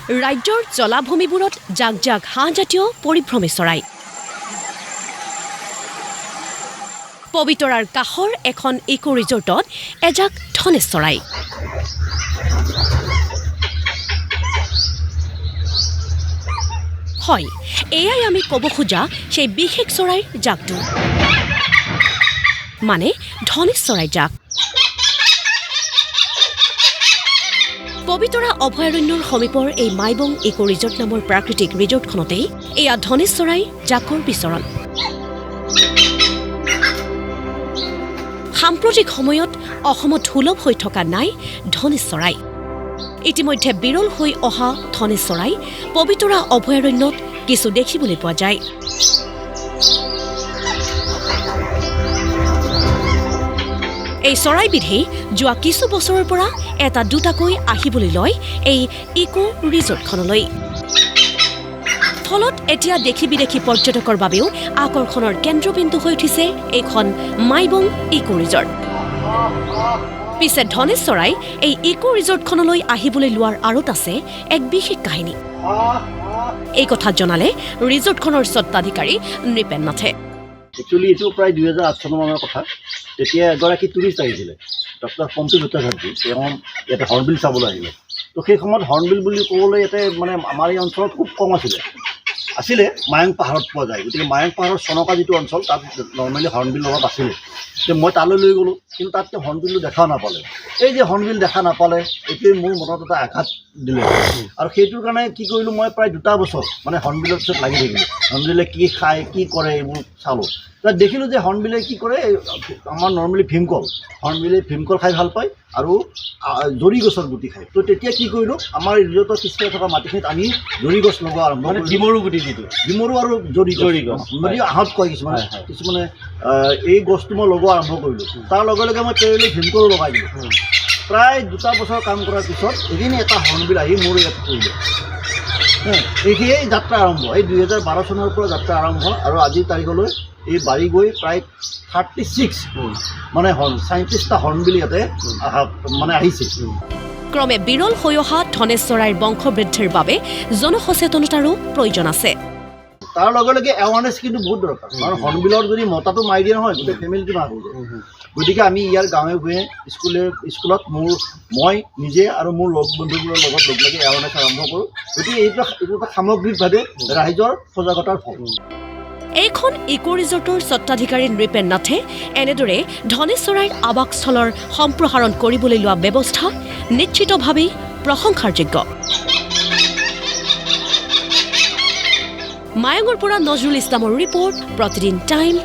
ৰাজ্যৰ জলাভূমিবোৰত জাক জাক হাঁহজাতীয় পৰিভ্ৰমী চৰাই। পবিতৰাৰ কাষৰ এখন ইকো ৰিজৰ্টত এজাক ধনেশ চৰাই। হয়, এয়াই আমি ক'ব খোজা সেই বিশেষ চৰাইৰ জাকটো, মানে ধনেশ চৰাই জাক। পবিতৰা অভয়াৰণ্যৰ সমীপৰ এই মাইবং ইকো ৰিজৰ্ট নামৰ প্ৰাকৃতিক ৰিজৰ্টখনতেই এয়া ধনেশ চৰাই জাকৰ বিচৰণ। সাম্প্ৰতিক সময়ত অসমত সুলভ হৈ থকা নাই ধনেশ চৰাই। ইতিমধ্যে বিৰল হৈ অহা ধনেশ চৰাই পবিতৰা অভয়াৰণ্যত কিছু দেখিবলৈ পোৱা যায়। এই চৰাইবিধেই যোৱা কিছু বছৰৰ পৰা এটা দুটাকৈ আহিবলৈ লয় এই ইকো ৰিজৰ্টখনলৈ। ফলত এতিয়া দেখি বিদেশী পৰ্যটকৰ বাবেও আকৰ্ষণৰ কেন্দ্ৰবিন্দু হৈ উঠিছে এইখন মাইবং ইকো ৰিজৰ্ট। পিছে ধনেশ চৰাই এই ইকো ৰিজৰ্টখনলৈ আহিবলৈ লোৱাৰ আঁৰত আছে এক বিশেষ কাহিনী। এই কথা জনালে ৰিজৰ্টখনৰ স্বত্বাধিকাৰী নৃপেন নাথে। একচুৱেলি এইটো প্ৰায় 2008 চনমানৰ কথা। তেতিয়া এগৰাকী টুৰিষ্ট আহিছিলে, ডক্টৰ পম্পী ভট্টাচাৰ্য। তেওঁ ইয়াতে হৰ্ণবিল চাবলৈ আহিলে। তো সেই সময়ত হৰ্ণবিল বুলি ক'বলৈ ইয়াতে মানে আমাৰ এই অঞ্চলত খুব কম আছিলে মায়ং পাহাৰত পোৱা যায়। গতিকে মায়ং পাহাৰৰ চনকা যিটো অঞ্চল, তাত নৰ্মেলি হৰ্ণবিল অলপ আছিলে। তো মই তালৈ লৈ গ'লোঁ, কিন্তু তাত তেওঁ হৰ্ণবিলটো দেখা নাপালে। এই যে হৰ্ণবিল দেখা নাপালে, এইটোৱে মোৰ মনত এটা আঘাত দিলে। আৰু সেইটোৰ কাৰণে কি কৰিলোঁ, মই প্ৰায় 2 বছৰ মানে হৰ্ণবিলৰ পিছত লাগি থাকিলোঁ। হৰ্ণবিলে কি খায়, কি কৰে, এইবোৰ চালোঁ। তাত দেখিলোঁ যে হৰ্ণবিলে কি কৰে, আমাৰ নৰ্মেলি ভীমকল, হৰ্ণবিলে ভীমকল খাই ভাল পায় আৰু জৰি গছৰ গুটি খায়। তো তেতিয়া কি কৰিলোঁ, আমাৰ ৰিজৰ্টৰ পিছফালে থকা মাটিখিনিত আমি জৰি গছ লগোৱা আৰম্ভ কৰিলোঁ। ডিমৰু গুটি যিটো, ডিমৰু আৰু জৰি গছ মানে আহঁত কয় কিছুমানে এই গছটো মই লগোৱা আৰম্ভ কৰিলোঁ। তাৰ লগে লগে মই পেৰেলি ভীমকলো লগাই দিলোঁ। প্ৰায় 2 বছৰ কাম কৰাৰ পিছত এদিন এটা হৰ্ণবিল আহি মোৰ ইয়াত পৰিলে। এইখিনিয়েই যাত্ৰা আৰম্ভ। এই 2012 চনৰ পৰা যাত্ৰা আৰম্ভ আৰু আজিৰ তাৰিখলৈ এই বাঢ়ি গৈ প্ৰায় 36 মানে 37টা হৰ্ণবিল ইয়াতে মানে আহিছে। ক্ৰমে বিৰল হৈ অহা ধনেশ চৰাইৰ বংশবৃদ্ধিৰ বাবে জনসচেতনতাৰো প্ৰয়োজন আছে। তাৰ লগে লগে এৱাৰনেছ কিন্তু বহুত দৰকাৰ। কাৰণ হৰ্ণবিলৰ যদি মতাটো মাৰি দিয়ে নহয়, গোটেই ফেমিলিটো মাৰ হৈ যায়। গতিকে আমি ইয়াৰ গাঁৱে ভূঞে স্কুলত মই নিজে আৰু মোৰ লগ বন্ধুবোৰৰ লগত লগ লাগি এৱাৰনেছ আৰম্ভ কৰোঁ। গতিকে এইটো এটা সামগ্ৰিকভাৱে ৰাইজৰ সজাগতাৰ ফল। এইখন ইকো ৰিজৰ্টৰ স্বত্বাধিকাৰী নৃপেন নাথে এনেদৰে ধনেশ চৰাইৰ আৱাসস্থলৰ সম্প্ৰসাৰণ কৰিবলৈ লোৱা ব্যৱস্থা নিশ্চিতভাৱেই প্ৰশংসাৰ যোগ্য। মায়ঙৰ পৰা নজৰুল ইছলামৰ ৰিপৰ্ট, প্ৰতিদিন টাইম।